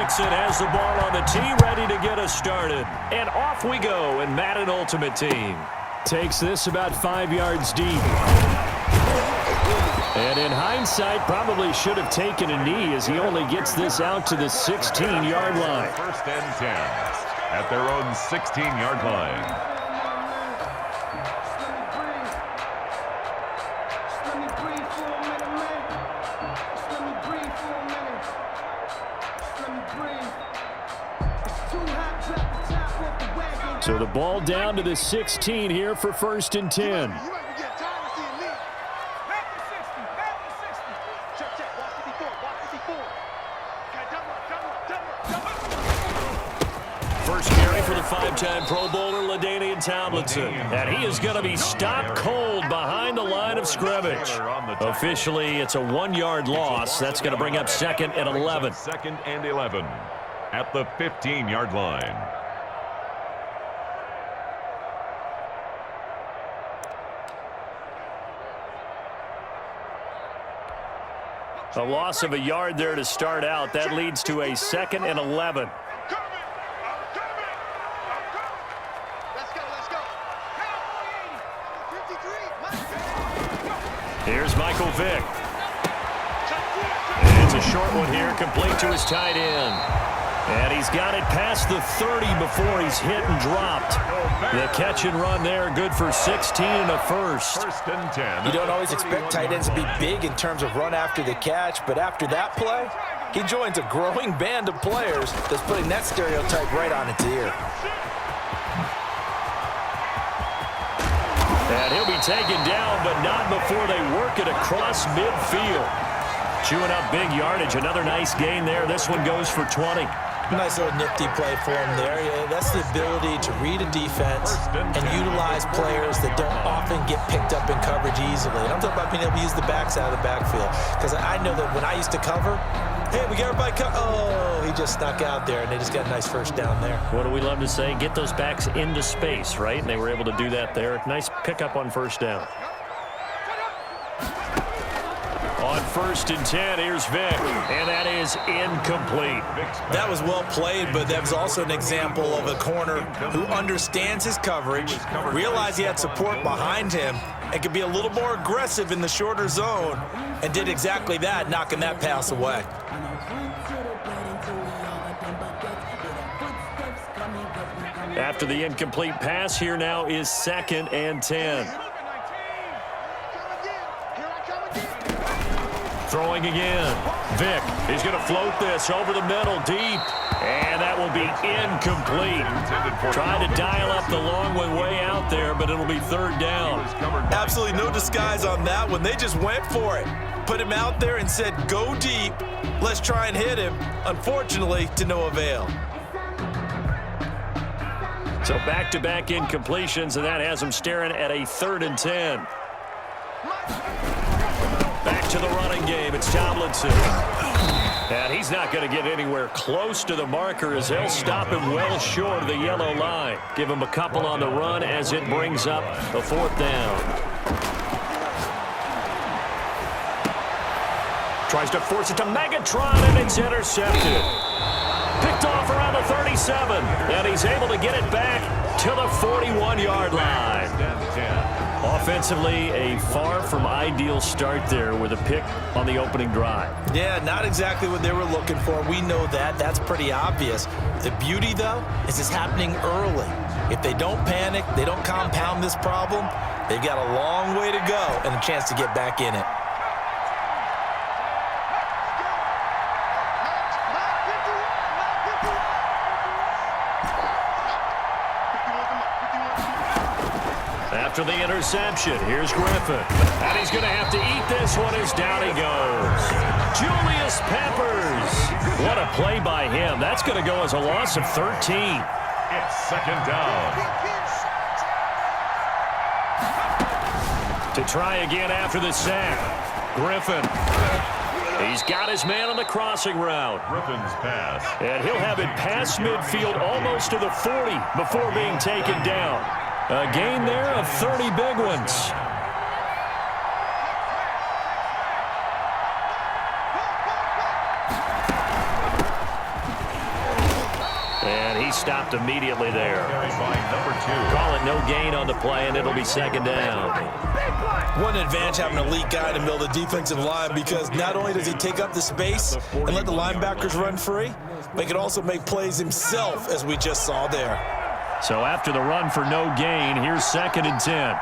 Mixon has the ball on the tee, ready to get us started. And off we go in Madden Ultimate Team. Takes this about 5 yards deep. And in hindsight, probably should have taken a knee as he only gets this out to the 16-yard line. First and 10 at their own 16-yard line. So the ball down to the 16 here for first and 10. First carry for the five-time Pro Bowler, LaDainian Tomlinson. And he is going to be stopped cold behind the line of scrimmage. Officially, it's a 1-yard loss. That's going to bring up second and 11. Second and 11 at the 15-yard line. A loss of a yard there to start out. That leads to a second and 11. Here's Michael Vick. And it's a short one here, complete to his tight end. And he's got it past the 30 before he's hit and dropped. The catch and run there, good for 16 and a first. First and 10. You don't always expect tight ends to be big in terms of run after the catch, but after that play, he joins a growing band of players that's putting that stereotype right on its ear. And he'll be taken down, but not before they work it across midfield. Chewing up big yardage. Another nice gain there. This one goes for 20. Nice little nifty play for him there. Yeah, that's the ability to read a defense and utilize players that don't often get picked up in coverage easily. And I'm talking about being able to use the backs out of the backfield. Because I know that when I used to cover, hey, we got everybody oh, he just snuck out there, and they just got a nice first down there. What do we love to say? Get those backs into space, right? And they were able to do that there. Nice pickup on first down. On first and 10, here's Vick, and that is incomplete. That was well played, but that was also an example of a corner who understands his coverage, realized he had support behind him, and could be a little more aggressive in the shorter zone, and did exactly that, knocking that pass away. After the incomplete pass, here now is second and 10. Throwing again. Vick is going to float this over the middle deep. And that will be incomplete. Trying to dial up the long one way out there, but it'll be third down. Absolutely no disguise on that one. They just went for it. Put him out there and said, go deep. Let's try and hit him. Unfortunately, to no avail. So back-to-back incompletions, and that has him staring at a third and 10. Back to the running game. It's Tomlinson. And he's not going to get anywhere close to the marker as they'll stop him well short of the yellow line. Give him a couple on the run as it brings up a fourth down. Tries to force it to Megatron, and it's intercepted. Picked off around the 37, and he's able to get it back to the 41-yard line. Offensively, a far from ideal start there with a pick on the opening drive. Yeah, not exactly what they were looking for. We know that. That's pretty obvious. The beauty, though, is it's happening early. If they don't panic, they don't compound this problem, they've got a long way to go and a chance to get back in it. After the interception, here's Griffin. And he's going to have to eat this one as down he goes. Julius Peppers. What a play by him. That's going to go as a loss of 13. It's second down. To try again after the sack. Griffin. He's got his man on the crossing route. Griffin's pass. And he'll have it past midfield almost to the 40 before being taken down. A gain there of 30 big ones. And he stopped immediately there. By number 2. Call it no gain on the play, and it'll be second down. One advantage having an elite guy in the middle of the defensive line, because not only does he take up the space and let the linebackers run free, but he can also make plays himself, as we just saw there. So after the run for no gain, here's second and 10.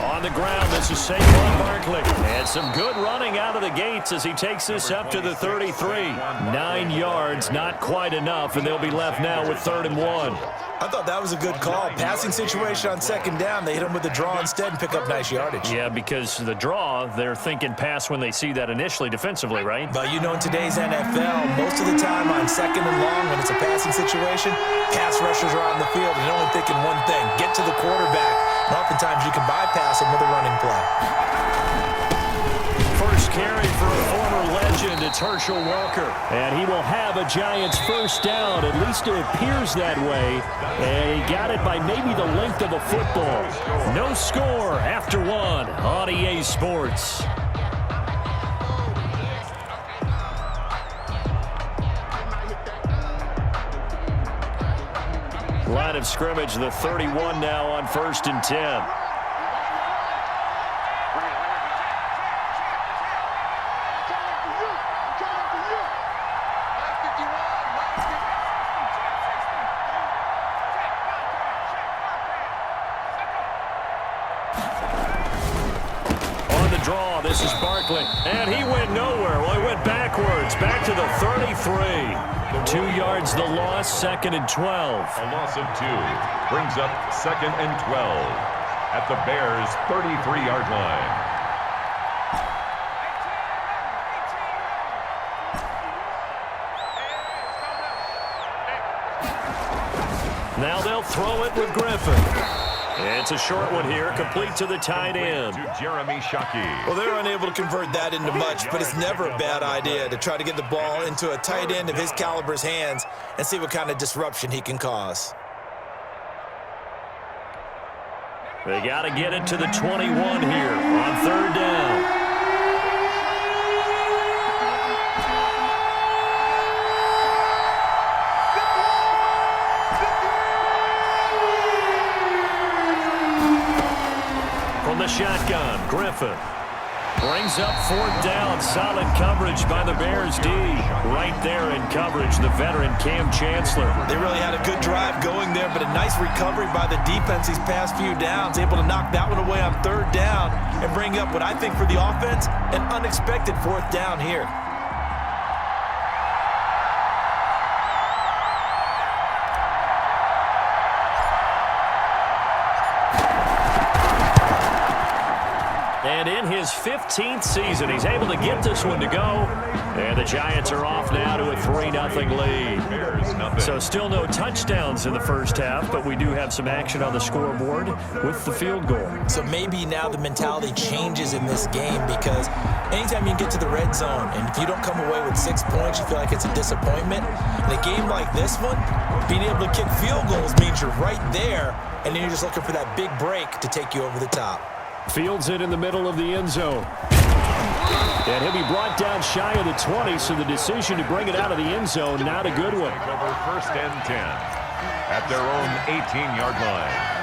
On the ground, this is Saquon Barkley. And some good running out of the gates as he takes this up to the 33. 9 yards, not quite enough, and they'll be left now with 3rd and 1. I thought that was a good call. Passing situation on second down. They hit him with the draw instead and pick up nice yardage. Yeah, because the draw, they're thinking pass when they see that initially defensively, right? But you know, in today's NFL, most of the time on second and long, when it's a passing situation, pass rushers are on the field and they're only thinking one thing: get to the quarterback. And oftentimes you can bypass him with a running play. First carry for a former legend, it's Herschel Walker. And he will have a Giants first down. At least it appears that way. And he got it by maybe the length of a football. No score after 1 on EA Sports. Line of scrimmage, the 31 now on 1st and 10. This is Barkley, and he went nowhere. Well, he went backwards, back to the 33. 2 yards the loss, 2nd and 12. A loss of 2 brings up 2nd and 12 at the Bears' 33-yard line. Now they'll throw it with Griffin. It's a short one here, complete to the tight end. To Jeremy Shockey. Well, they're unable to convert that into much, but it's never a bad idea to try to get the ball into a tight end of his caliber's hands and see what kind of disruption he can cause. They got to get it to the 21 here on 3rd down. From the shotgun, Griffin brings up 4th down. Solid coverage by the Bears D. Right there in coverage, the veteran Cam Chancellor. They really had a good drive going there, but a nice recovery by the defense these past few downs. Able to knock that one away on 3rd down and bring up what I think for the offense, an unexpected 4th down here. And in his 15th season, he's able to get this one to go. And the Giants are off now to a 3-0 lead. So still no touchdowns in the first half, but we do have some action on the scoreboard with the field goal. So maybe now the mentality changes in this game, because anytime you get to the red zone and if you don't come away with 6 points, you feel like it's a disappointment. In a game like this one, being able to kick field goals means you're right there, and then you're just looking for that big break to take you over the top. Fields it in the middle of the end zone. And he'll be brought down shy of the 20, so the decision to bring it out of the end zone, not a good one. Over 1st and 10 at their own 18-yard line.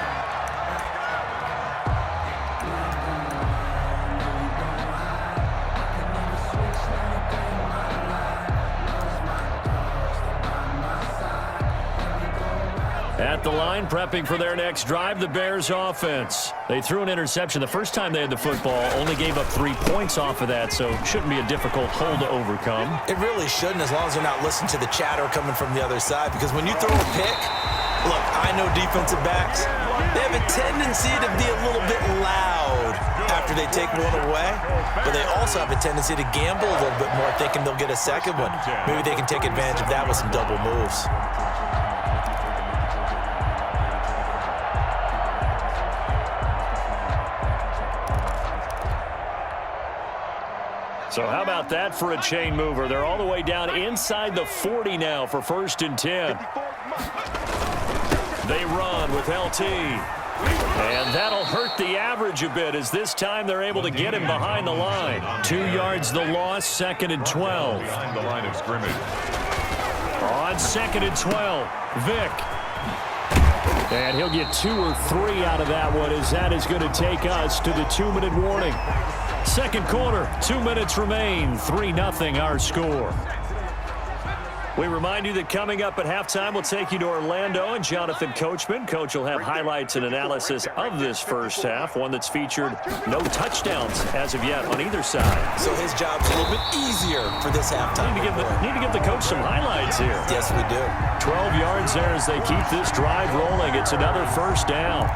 At the line, prepping for their next drive, the Bears offense. They threw an interception the first time they had the football, only gave up 3 points off of that, so shouldn't be a difficult hole to overcome. It really shouldn't, as long as they're not listening to the chatter coming from the other side, because when you throw a pick, look, I know defensive backs, they have a tendency to be a little bit loud after they take one away, but they also have a tendency to gamble a little bit more, thinking they'll get a second one. Maybe they can take advantage of that with some double moves. So how about that for a chain mover? They're all the way down inside the 40 now for 1st and 10. They run with LT. And that'll hurt the average a bit as this time they're able to get him behind the line. 2 yards the loss, 2nd and 12. Behind the line of scrimmage. On 2nd and 12, Vick. And he'll get 2 or 3 out of that one as that is going to take us to the 2-minute warning. Second quarter, 2 minutes remain, 3-0 our score. We remind you that coming up at halftime, we'll take you to Orlando and Jonathan Coachman. Coach will have highlights and analysis of this first half, one that's featured no touchdowns as of yet on either side. So his job's a little bit easier for this halftime. Need to give the coach some highlights here. Yes, we do. 12 yards there as they keep this drive rolling. It's another first down.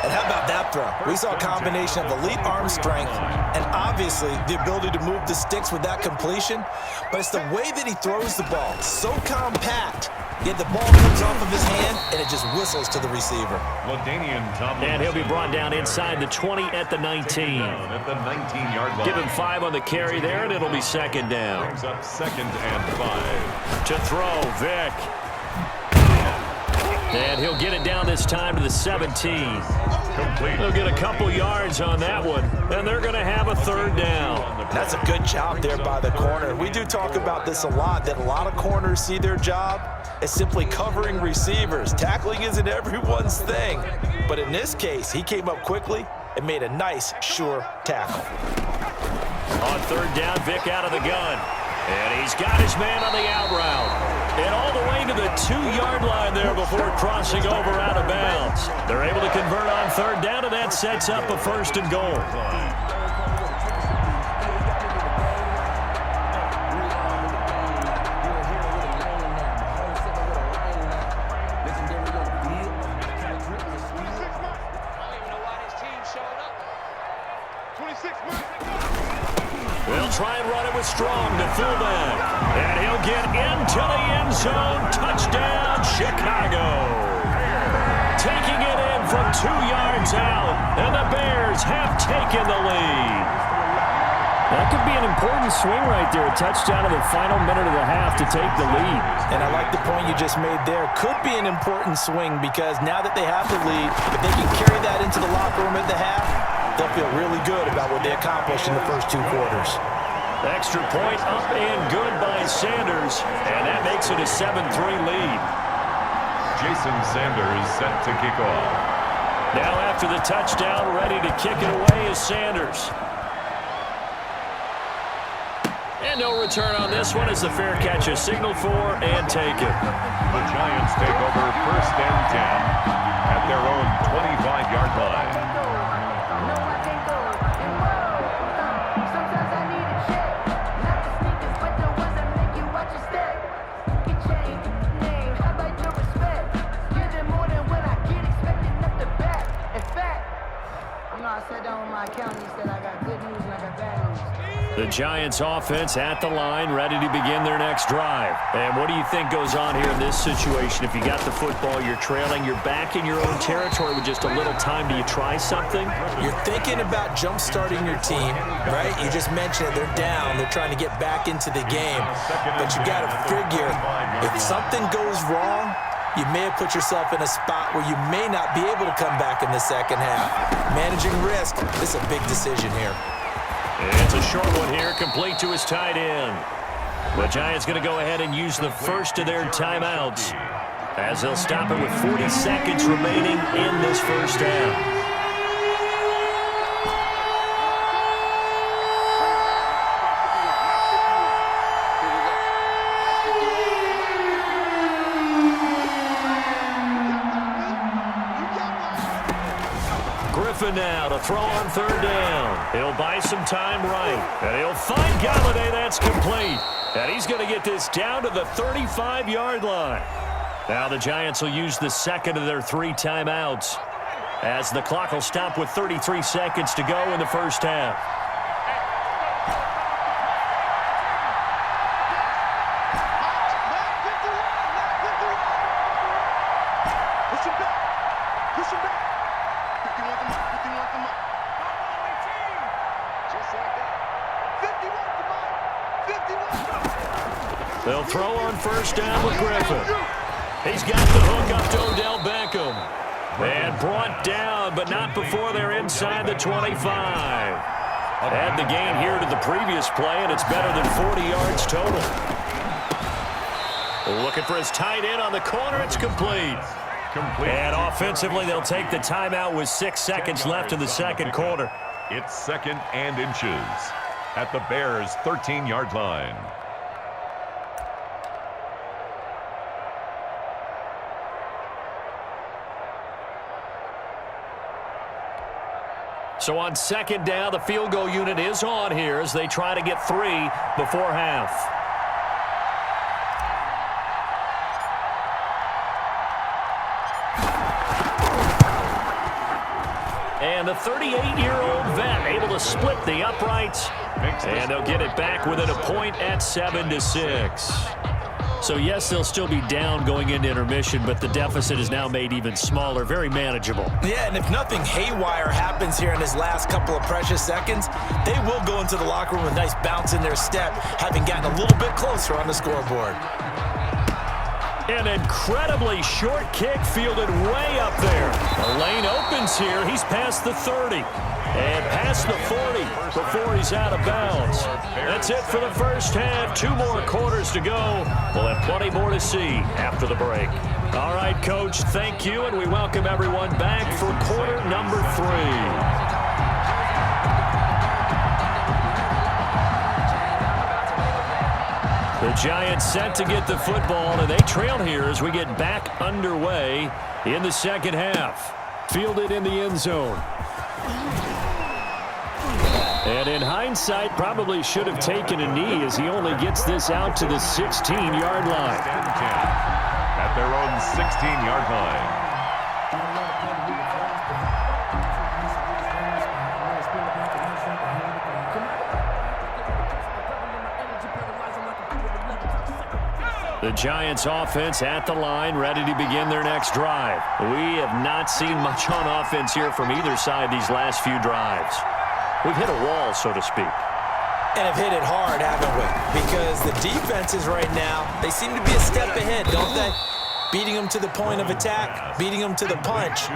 And how about that throw? We saw a combination of elite arm strength and obviously the ability to move the sticks with that completion. But it's the way that he throws the ball. So compact. Yet the ball comes off of his hand and it just whistles to the receiver. And he'll be brought down inside the 20 at the 19. At the 19-yard line. Give him 5 on the carry there, and it'll be 2nd down. Brings up 2nd and 5. To throw, Vick. And he'll get it down this time to the 17. Complete. They'll get a couple yards on that one, and they're going to have a 3rd down. That's a good job there by the corner. We do talk about this a lot, that a lot of corners see their job as simply covering receivers. Tackling isn't everyone's thing. But in this case, he came up quickly and made a nice, sure tackle. On 3rd down, Vick out of the gun. And he's got his man on the out route. And all the way to the 2-yard line there before crossing over out of bounds. They're able to convert on 3rd down, and that sets up a 1st and goal. They'll try and run it with Strong to fullback. And he'll get into the end zone. Touchdown, Chicago. Taking it in from 2 yards out. And the Bears have taken the lead. That could be an important swing right there. A touchdown in the final minute of the half to take the lead. And I like the point you just made there. Could be an important swing because now that they have the lead, if they can carry that into the locker room at the half, they'll feel really good about what they accomplished in the first 2 quarters. Extra point up and good by Sanders. And that makes it a 7-3 lead. Jason Sanders set to kick off. Now after the touchdown, ready to kick it away is Sanders. And no return on this one as the fair catch is signaled for and taken. The Giants take over 1st and 10 at their own 25-yard line. The Giants offense at the line, ready to begin their next drive. And what do you think goes on here in this situation? If you got the football, you're trailing, you're back in your own territory with just a little time. Do you try something? You're thinking about jump-starting your team, right? You just mentioned it. They're down. They're trying to get back into the game. But you got to figure, if something goes wrong, you may have put yourself in a spot where you may not be able to come back in the second half. Managing risk, this is a big decision here. It's a short one here, complete to his tight end. The Giants going to go ahead and use the first of their timeouts as they'll stop it with 40 seconds remaining in this first half. Now to throw on 3rd down. He'll buy some time right. And he'll find Galladay. That's complete. And he's going to get this down to the 35-yard line. Now the Giants will use the second of their 3 timeouts as the clock will stop with 33 seconds to go in the first half. They'll throw on 1st down with Griffin. He's got the hook up to Odell Beckham. And brought down, but not before they're inside the 25. Add the gain here to the previous play, and it's better than 40 yards total. Looking for his tight end on the corner. It's complete. And offensively, they'll take the timeout with 6 seconds left in the second quarter. It's 2nd and inches at the Bears' 13-yard line. So on 2nd down, the field goal unit is on here as they try to get 3 before half. And the 38-year-old vet able to split the uprights. And they'll get it back within a point at 7-6. So, yes, they'll still be down going into intermission, but the deficit is now made even smaller, very manageable. Yeah, and if nothing haywire happens here in his last couple of precious seconds, they will go into the locker room with a nice bounce in their step, having gotten a little bit closer on the scoreboard. An incredibly short kick fielded way up there. The lane opens here. He's past the 30 and past the 40 before he's out of bounds. That's it for the first half. 2 more quarters to go. We'll have plenty more to see after the break. All right, Coach, thank you, and we welcome everyone back for quarter number 3. The Giants set to get the football, and they trail here as we get back underway in the second half. Fielded in the end zone. And in hindsight, probably should have taken a knee as he only gets this out to the 16-yard line. At their own 16-yard line. The Giants offense at the line, ready to begin their next drive. We have not seen much on offense here from either side these last few drives. We've hit a wall, so to speak. And have hit it hard, haven't we? Because the defenses right now, they seem to be a step ahead, don't they? Beating them to the point of attack, beating them to the punch.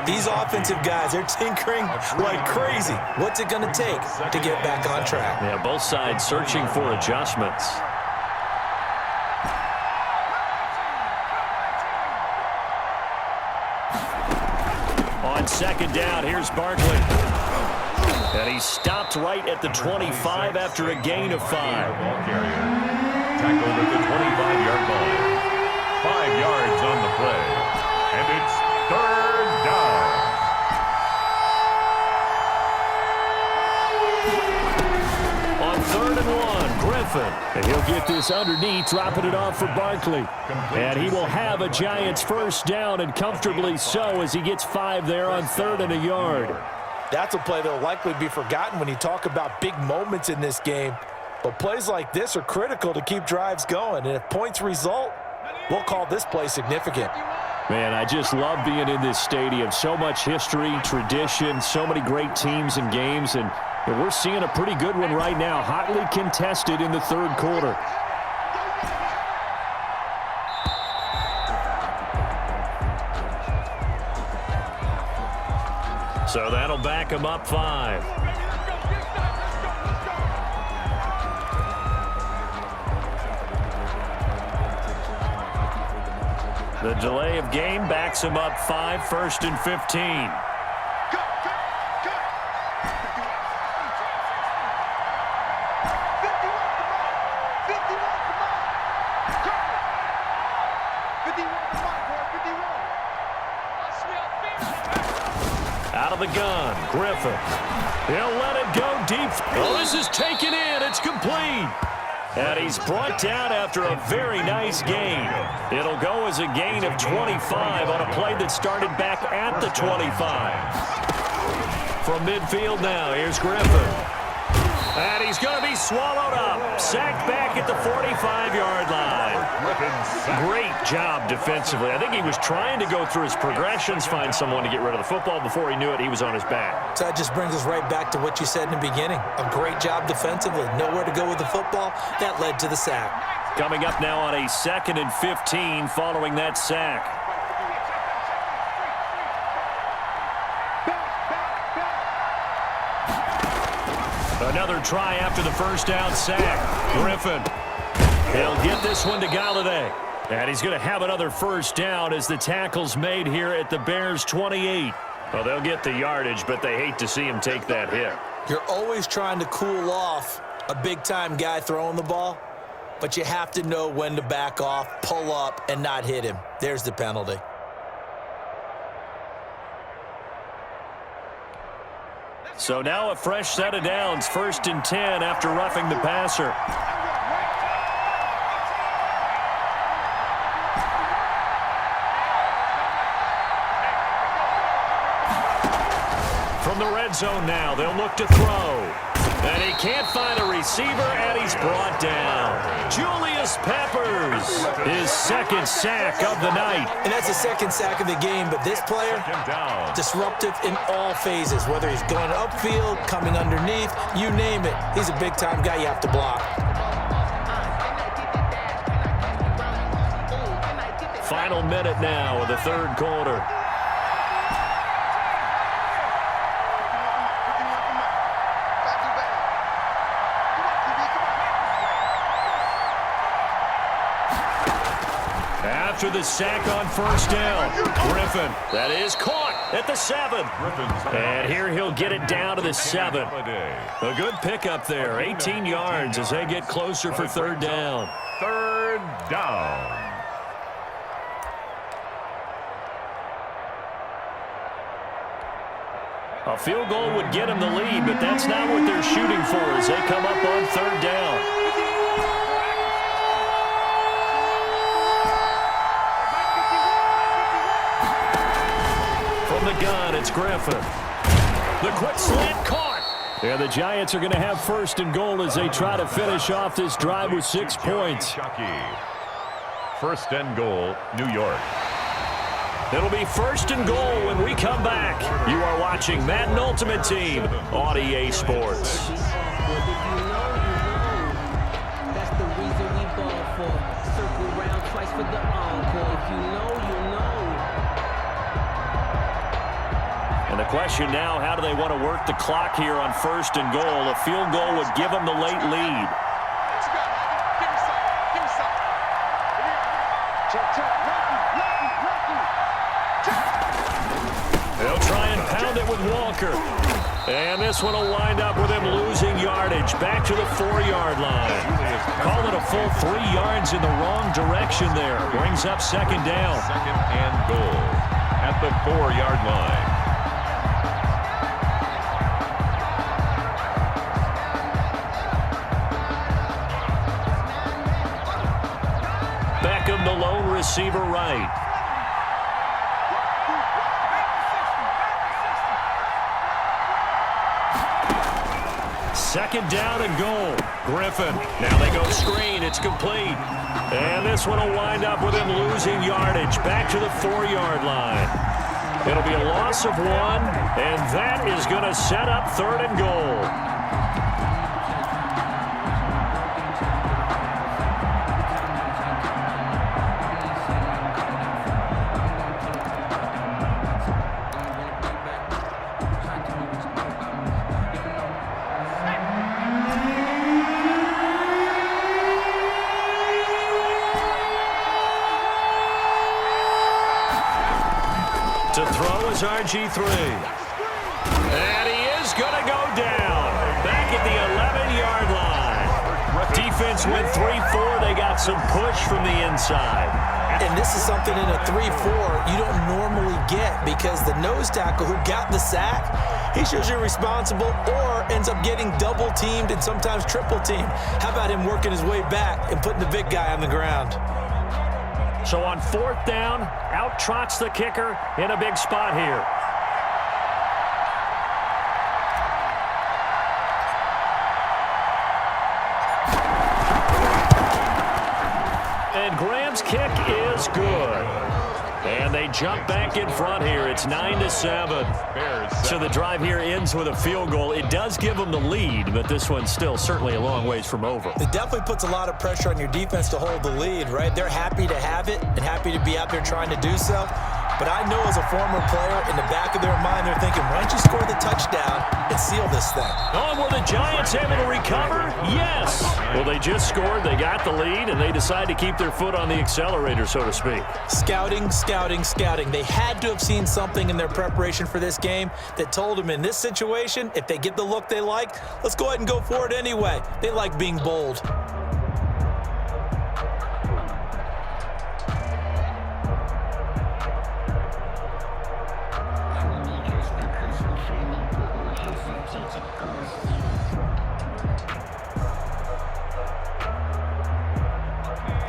These offensive guys, they're tinkering like crazy. What's it going to take to get back on track? Yeah, both sides searching for adjustments. On 2nd down, here's Barkley. And he stopped right at the 25 after a gain of 5. Ball carrier. Tackled at the 25-yard line. 5 yards on the play. And it's 3rd down. On 3rd and 1, Griffin. And he'll get this underneath, dropping it off for Barkley. And he will have a Giants first down, and comfortably so, as he gets 5 there on 3rd and a yard. That's a play that will likely be forgotten when you talk about big moments in this game. But plays like this are critical to keep drives going. And if points result, we'll call this play significant. Man, I just love being in this stadium. So much history, tradition, so many great teams and games. And we're seeing a pretty good one right now, hotly contested in the 3rd quarter. So that'll back him up 5. The delay of game backs him up 5, 1st and 15. Out of the gun, Griffin. He'll let it go deep. Oh, this is taken in. It's complete. And he's brought down after a very nice gain. It'll go as a gain of 25 on a play that started back at the 25. From midfield now, here's Griffin. And he's going to be swallowed up. Sacked back at the 45-yard line. Great job defensively. I think he was trying to go through his progressions, find someone to get rid of the football. Before he knew it, he was on his back. So that just brings us right back to what you said in the beginning. A great job defensively. Nowhere to go with the football. That led to the sack. Coming up now on a 2nd and 15 following that sack. Another try after the first down sack. Griffin. He'll get this one to Galladay. And he's going to have another first down as the tackle's made here at the Bears' 28. Well, they'll get the yardage, but they hate to see him take that hit. You're always trying to cool off a big-time guy throwing the ball, but you have to know when to back off, pull up, and not hit him. There's the penalty. So now a fresh set of downs, 1st and 10 after roughing the passer. From the red zone now, they'll look to throw. And he can't find a receiver, and he's brought down. Julius Peppers, his 2nd sack of the night. And that's the 2nd sack of the game, but this player, disruptive in all phases, whether he's going upfield, coming underneath, you name it. He's a big-time guy you have to block. Final minute now of the 3rd quarter. After the sack on 1st down, Griffin, that is caught at the 7. And here he'll get it down to the 7. A good pickup there, 18 yards as they get closer for 3rd down. 3rd down. A field goal would get them the lead, but that's not what they're shooting for as they come up on 3rd down. The gun, it's Griffin. The quick slant caught. And the Giants are going to have 1st and goal as they try to finish off this drive with 6 points. 1st and goal, New York. It'll be 1st and goal when we come back. You are watching Madden Ultimate Team on EA Sports. That's the reason we ball for. Circle round twice for the encore. If you know, you know. And the question now, how do they want to work the clock here on 1st and goal? A field goal would give them the late lead. They'll try and pound it with Walker. And this one will wind up with him losing yardage back to the 4-yard line. Call it a full 3 yards in the wrong direction there. Brings up 2nd down. 2nd and goal at the 4-yard line. Beckham, the lone receiver right. Second down and goal. Griffin. Now they go screen. It's complete. And this one will wind up with him losing yardage back to the 4-yard line. It'll be a loss of 1, and that is going to set up 3rd and goal. To throw is RG3. And he is going to go down. Back at the 11-yard line. Defense went 3-4. They got some push from the inside. And this is something in a 3-4 you don't normally get because the nose tackle who got the sack, he's usually responsible or ends up getting double-teamed and sometimes triple-teamed. How about him working his way back and putting the big guy on the ground? So on 4th down, out trots the kicker in a big spot here. And Graham's kick is good. And they jump back in front here. It's 9-7. So the drive here ends with a field goal. It does give them the lead, but this one's still certainly a long ways from over. It definitely puts a lot of pressure on your defense to hold the lead, right? They're happy to have it and happy to be out there trying to do so. But I know as a former player, in the back of their mind, they're thinking, why don't you score the touchdown and seal this thing? Oh, were the Giants able to recover? Yes. Well, they just scored, they got the lead, and they decide to keep their foot on the accelerator, so to speak. Scouting, scouting, scouting. They had to have seen something in their preparation for this game that told them in this situation, if they get the look they like, let's go ahead and go for it anyway. They like being bold.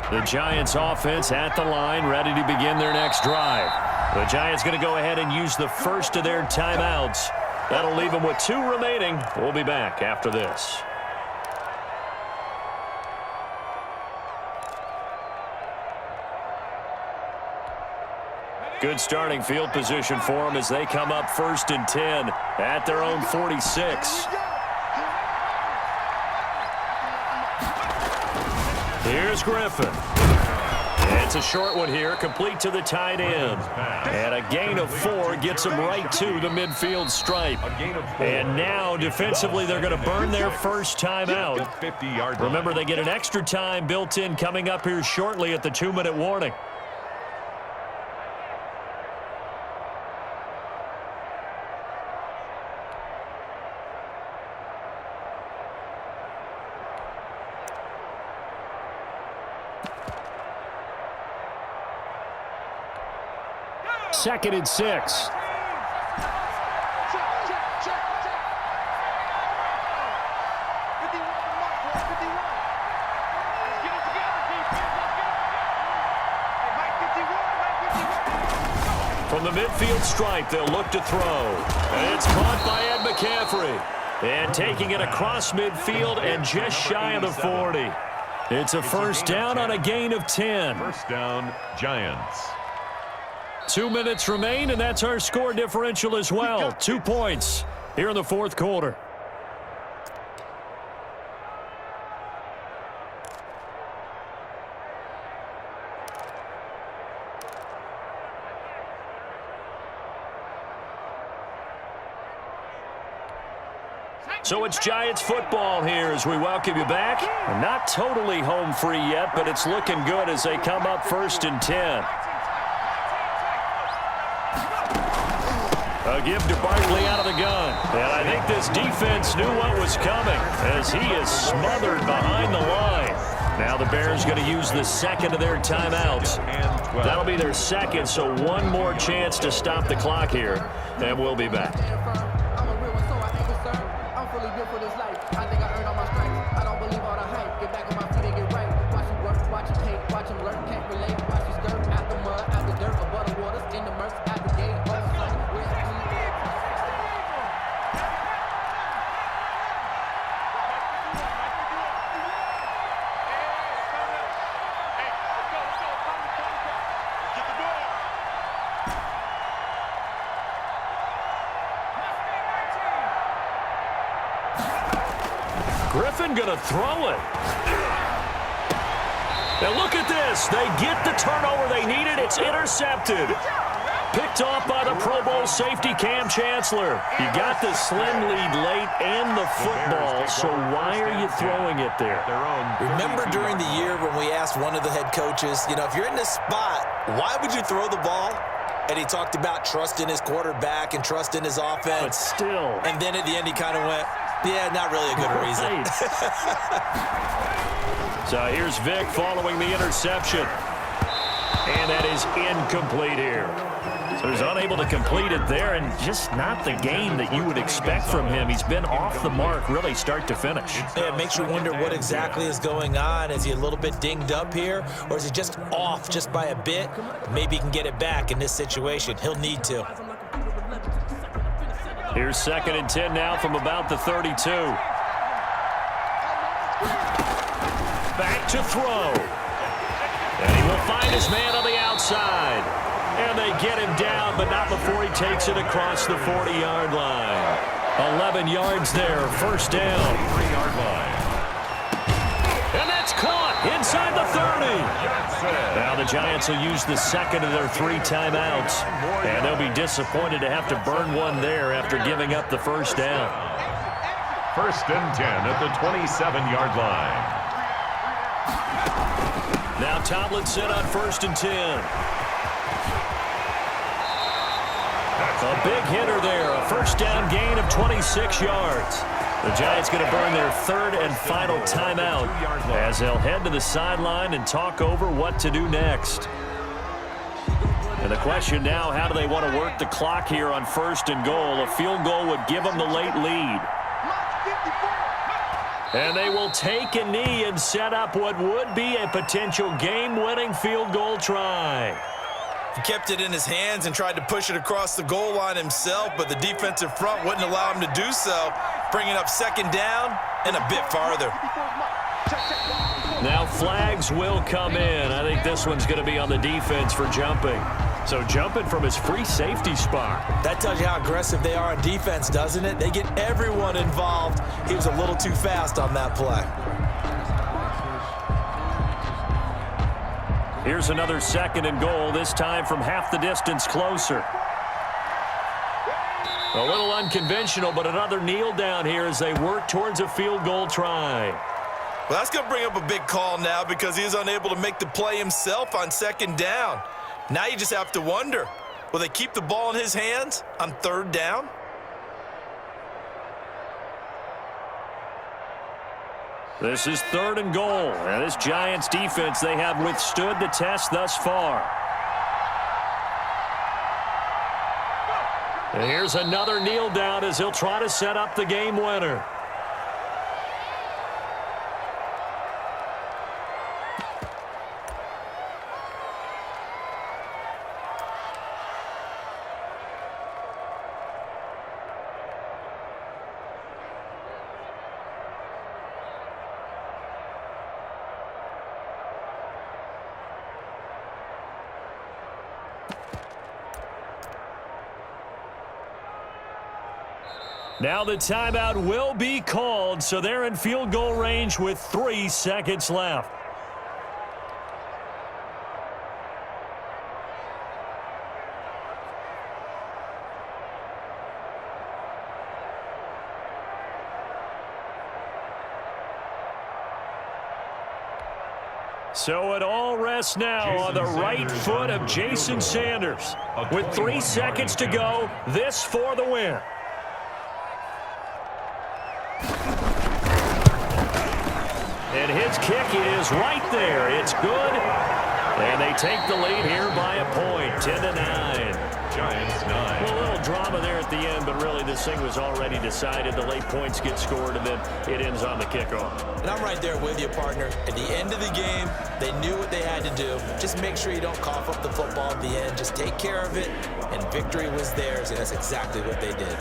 The Giants offense at the line, ready to begin their next drive. The Giants going to go ahead and use the first of their timeouts. That'll leave them with 2 remaining. We'll be back after this. Good starting field position for them as they come up 1st and 10 at their own 46. Here's Griffin. It's a short one here, complete to the tight end. And a gain of 4 gets them right to the midfield stripe. And now, defensively, they're going to burn their first timeout. Remember, they get an extra time built in coming up here shortly at the 2-minute warning. Second and 6. From the midfield stripe, they'll look to throw. And it's caught by Ed McCaffrey. And taking it across midfield and just shy of the 40. It's a first down on a gain of 10. First down, Giants. 2 minutes remain, and that's our score differential as well. 2 points here in the 4th quarter. So it's Giants football here as we welcome you back. Not totally home free yet, but it's looking good as they come up 1st and 10. A give to Barkley out of the gun. And I think this defense knew what was coming as he is smothered behind the line. Now the Bears going to use the second of their timeouts. That'll be their second, so one more chance to stop the clock here. And we'll be back. Griffin going to throw it. Now look at this. They get the turnover they needed. It's intercepted. Picked off by the Pro Bowl safety Cam Chancellor. You got the slim lead late and the football, so why are you throwing it there? Remember during the year when we asked one of the head coaches, if you're in this spot, why would you throw the ball? And he talked about trust in his quarterback and trust in his offense. But still. And then at the end he kind of went, yeah, not really a good reason. So here's Vic following the interception. And that is incomplete here. So he's unable to complete it there, and just not the game that you would expect from him. He's been off the mark really start to finish. Yeah, it makes you wonder what exactly is going on. Is he a little bit dinged up here, or is he just off just by a bit? Maybe he can get it back in this situation. He'll need to. Here's 2nd and 10 now from about the 32. Back to throw. And he will find his man on the outside. And they get him down, but not before he takes it across the 40-yard line. 11 yards there, first down. 3-yard line. And that's caught inside the 30. Now the Giants will use the second of their 3 timeouts. And they'll be disappointed to have to burn one there after giving up the first down. First and 10 at the 27-yard line. Now Tomlinson on first and 10. A big hitter there, a first down gain of 26 yards. The Giants going to burn their third and final timeout as they'll head to the sideline and talk over what to do next. And the question now, how do they want to work the clock here on first and goal? A field goal would give them the late lead. And they will take a knee and set up what would be a potential game-winning field goal try. He kept it in his hands and tried to push it across the goal line himself, but the defensive front wouldn't allow him to do so, bringing up second down and a bit farther. Now flags will come in. I think this one's going to be on the defense for jumping. So jumping from his free safety spot. That tells you how aggressive they are on defense, doesn't it? They get everyone involved. He was a little too fast on that play. Here's another second and goal, this time from half the distance closer. A little unconventional, but another kneel down here as they work towards a field goal try. Well, that's going to bring up a big call now because he's unable to make the play himself on second down. Now you just have to wonder, will they keep the ball in his hands on third down? This is third and goal. Now this Giants defense, they have withstood the test thus far. And here's another kneel down as he'll try to set up the game winner. Now the timeout will be called, so they're in field goal range with 3 seconds left. So it all rests now on the right foot of Jason Sanders. With 3 seconds to go, this for the win. And his kick is right there. It's good. And they take the lead here by a point, 10-9. Giants 9. Well, a little drama there at the end, but really this thing was already decided. The late points get scored, and then it ends on the kickoff. And I'm right there with you, partner. At the end of the game, they knew what they had to do. Just make sure you don't cough up the football at the end. Just take care of it, and victory was theirs, and that's exactly what they did.